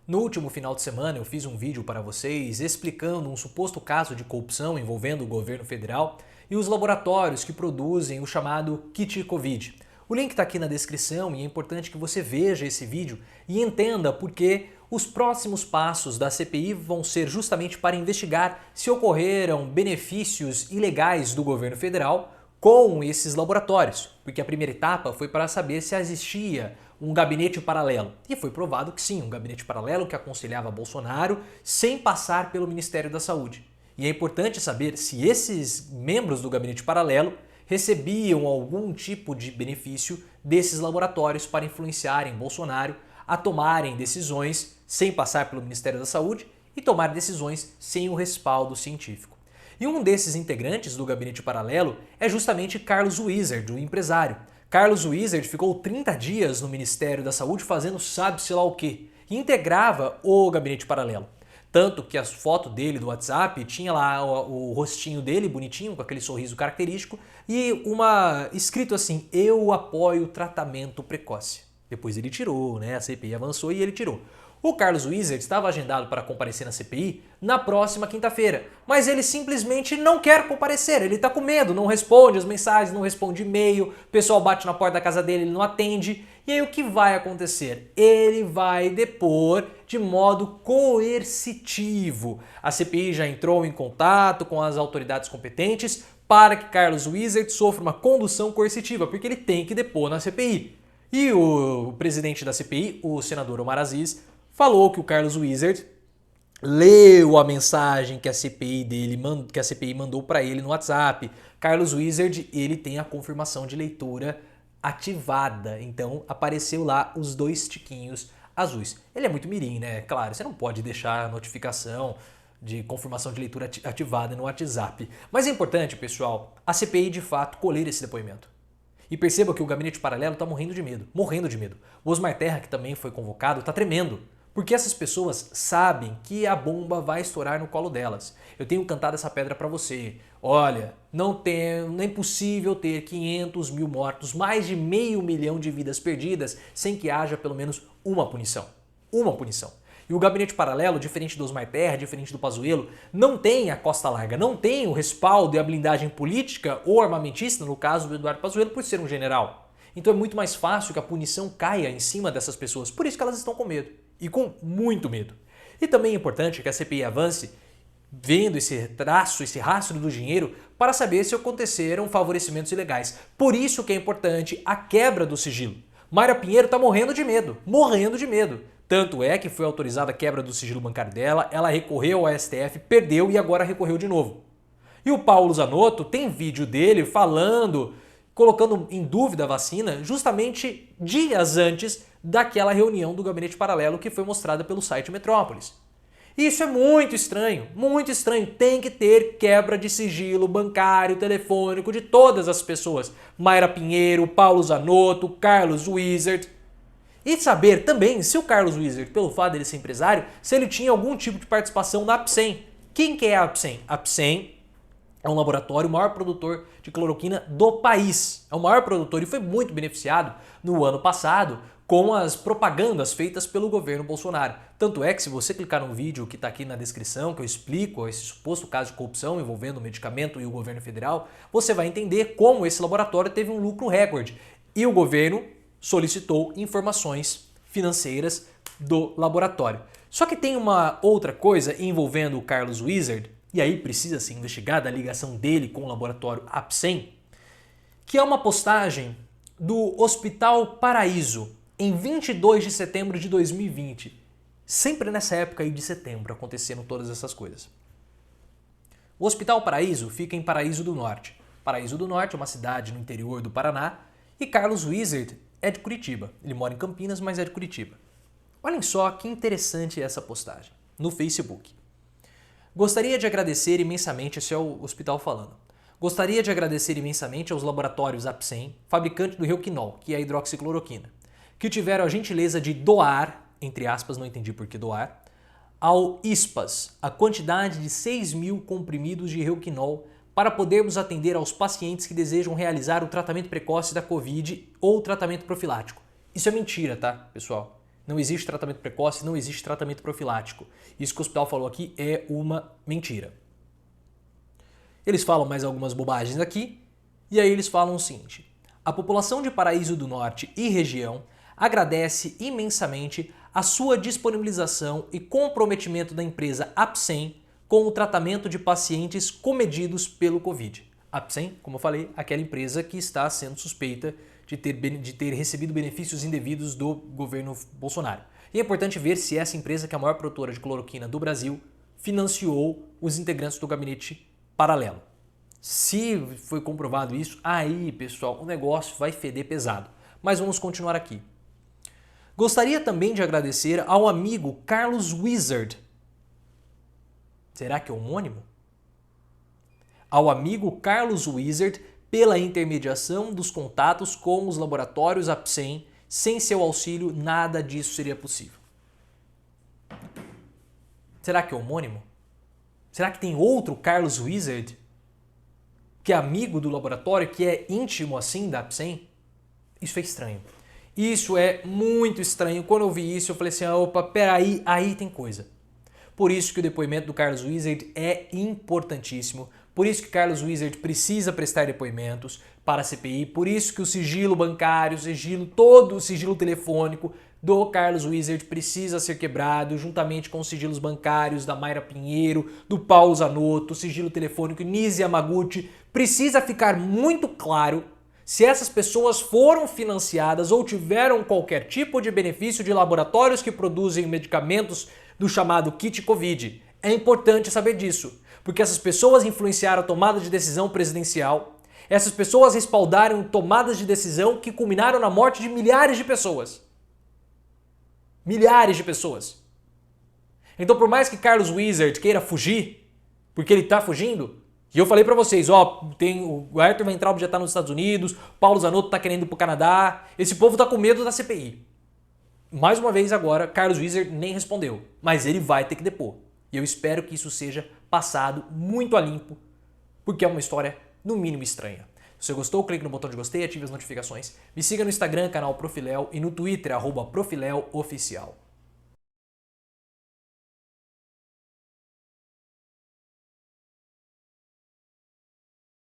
No último final de semana eu fiz um vídeo para vocês explicando um suposto caso de corrupção envolvendo o governo federal e os laboratórios que produzem o chamado kit Covid. O link está aqui na descrição e é importante que você veja esse vídeo e entenda por que os próximos passos da CPI vão ser justamente para investigar se ocorreram benefícios ilegais do governo federal com esses laboratórios, porque a primeira etapa foi para saber se existia um gabinete paralelo. E foi provado que sim, um gabinete paralelo que aconselhava Bolsonaro sem passar pelo Ministério da Saúde. E é importante saber se esses membros do gabinete paralelo recebiam algum tipo de benefício desses laboratórios para influenciarem Bolsonaro a tomarem decisões sem passar pelo Ministério da Saúde e tomar decisões sem o respaldo científico. E um desses integrantes do gabinete paralelo é justamente Carlos Wizard, o empresário. Carlos Wizard ficou 30 dias no Ministério da Saúde fazendo sabe-se lá o quê, e integrava o gabinete paralelo. Tanto que as fotos dele do WhatsApp tinha lá o rostinho dele bonitinho, com aquele sorriso característico, e uma escrito assim: eu apoio tratamento precoce. Depois ele tirou, né? A CPI avançou e ele tirou. O Carlos Wizard estava agendado para comparecer na CPI na próxima quinta-feira, mas ele simplesmente não quer comparecer, ele está com medo, não responde as mensagens, não responde e-mail, o pessoal bate na porta da casa dele, ele não atende. E aí o que vai acontecer? Ele vai depor de modo coercitivo. A CPI já entrou em contato com as autoridades competentes para que Carlos Wizard sofra uma condução coercitiva, porque ele tem que depor na CPI. E o presidente da CPI, o senador Omar Aziz, falou que o Carlos Wizard leu a mensagem que a CPI mandou para ele no WhatsApp. Carlos Wizard, ele tem a confirmação de leitura ativada, então apareceu lá os dois tiquinhos azuis. Ele é muito mirim, né? Claro, você não pode deixar a notificação de confirmação de leitura ativada no WhatsApp. Mas é importante, pessoal, a CPI de fato colher esse depoimento. E perceba que o gabinete paralelo está morrendo de medo, morrendo de medo. O Osmar Terra, que também foi convocado, está tremendo. Porque essas pessoas sabem que a bomba vai estourar no colo delas. Eu tenho cantado essa pedra para você. Olha, não é impossível ter 500 mil mortos, mais de 500 mil de vidas perdidas, sem que haja pelo menos uma punição. Uma punição. E o gabinete paralelo, diferente do Osmar Terra, diferente do Pazuello, não tem a costa larga, não tem o respaldo e a blindagem política ou armamentista, no caso do Eduardo Pazuello, por ser um general. Então é muito mais fácil que a punição caia em cima dessas pessoas, por isso que elas estão com medo. E com muito medo. E também é importante que a CPI avance vendo esse rastro do dinheiro para saber se aconteceram favorecimentos ilegais. Por isso que é importante a quebra do sigilo. Mayra Pinheiro está morrendo de medo, morrendo de medo. Tanto é que foi autorizada a quebra do sigilo bancário dela, ela recorreu ao STF, perdeu e agora recorreu de novo. E o Paulo Zanotto tem vídeo dele falando, colocando em dúvida a vacina justamente dias antes daquela reunião do gabinete paralelo que foi mostrada pelo site Metrópolis. Isso é muito estranho, tem que ter quebra de sigilo bancário, telefônico de todas as pessoas. Mayra Pinheiro, Paulo Zanotto, Carlos Wizard. E saber também se o Carlos Wizard, pelo fato dele ser empresário, se ele tinha algum tipo de participação na Apsen. Quem que é a Apsen? A Apsen é um laboratório, o maior produtor de cloroquina do país. É o maior produtor e foi muito beneficiado no ano passado com as propagandas feitas pelo governo Bolsonaro. Tanto é que se você clicar no vídeo que está aqui na descrição, que eu explico esse suposto caso de corrupção envolvendo o medicamento e o governo federal, você vai entender como esse laboratório teve um lucro recorde. E o governo solicitou informações financeiras do laboratório. Só que tem uma outra coisa envolvendo o Carlos Wizard, e aí precisa ser investigada a ligação dele com o laboratório Apsen, que é uma postagem do Hospital Paraíso, em 22 de setembro de 2020. Sempre nessa época aí de setembro acontecendo todas essas coisas. O Hospital Paraíso fica em Paraíso do Norte. Paraíso do Norte é uma cidade no interior do Paraná e Carlos Wizard é de Curitiba. Ele mora em Campinas, mas é de Curitiba. Olhem só que interessante essa postagem no Facebook. Gostaria de agradecer imensamente, esse é o hospital falando. Gostaria de agradecer imensamente aos laboratórios Apsen, fabricante do Reuquinol, que é a hidroxicloroquina, que tiveram a gentileza de doar, entre aspas, não entendi por que doar, ao ISPAS a quantidade de 6.000 comprimidos de Reuquinol para podermos atender aos pacientes que desejam realizar o tratamento precoce da Covid ou o tratamento profilático. Isso é mentira, tá, pessoal? Não existe tratamento precoce, não existe tratamento profilático. Isso que o hospital falou aqui é uma mentira. Eles falam mais algumas bobagens aqui, e aí eles falam o seguinte: a população de Paraíso do Norte e região agradece imensamente a sua disponibilização e comprometimento da empresa Apsen com o tratamento de pacientes comedidos pelo Covid. Apsen, como eu falei, aquela empresa que está sendo suspeita de ter recebido benefícios indevidos do governo Bolsonaro. E é importante ver se essa empresa, que é a maior produtora de cloroquina do Brasil, financiou os integrantes do gabinete paralelo. Se foi comprovado isso, aí, pessoal, o negócio vai feder pesado. Mas vamos continuar aqui. Gostaria também de agradecer ao amigo Carlos Wizard. Será que é homônimo? Ao amigo Carlos Wizard pela intermediação dos contatos com os laboratórios Apsen. Sem seu auxílio, nada disso seria possível. Será que é homônimo? Será que tem outro Carlos Wizard que é amigo do laboratório, que é íntimo assim da Apsen? Isso é estranho. Isso é muito estranho. Quando eu vi isso, eu falei assim, opa, peraí, aí tem coisa. Por isso que o depoimento do Carlos Wizard é importantíssimo. Por isso que Carlos Wizard precisa prestar depoimentos para a CPI. Por isso que o sigilo bancário, todo o sigilo telefônico do Carlos Wizard precisa ser quebrado, juntamente com os sigilos bancários da Mayra Pinheiro, do Paulo Zanotto, o sigilo telefônico Nise Yamaguchi. Precisa ficar muito claro se essas pessoas foram financiadas ou tiveram qualquer tipo de benefício de laboratórios que produzem medicamentos do chamado kit Covid. É importante saber disso, porque essas pessoas influenciaram a tomada de decisão presidencial, essas pessoas respaldaram tomadas de decisão que culminaram na morte de milhares de pessoas. Milhares de pessoas. Então, por mais que Carlos Wizard queira fugir, porque ele está fugindo, e eu falei pra vocês, o Arthur Weintraub já tá nos Estados Unidos, Paulo Zanotto tá querendo ir pro Canadá, esse povo tá com medo da CPI. Mais uma vez agora, Carlos Wizard nem respondeu, mas ele vai ter que depor. E eu espero que isso seja passado muito a limpo, porque é uma história no mínimo estranha. Se você gostou, clique no botão de gostei e ative as notificações. Me siga no Instagram, canal Profiléu, e no Twitter, @ProfiléuOficial.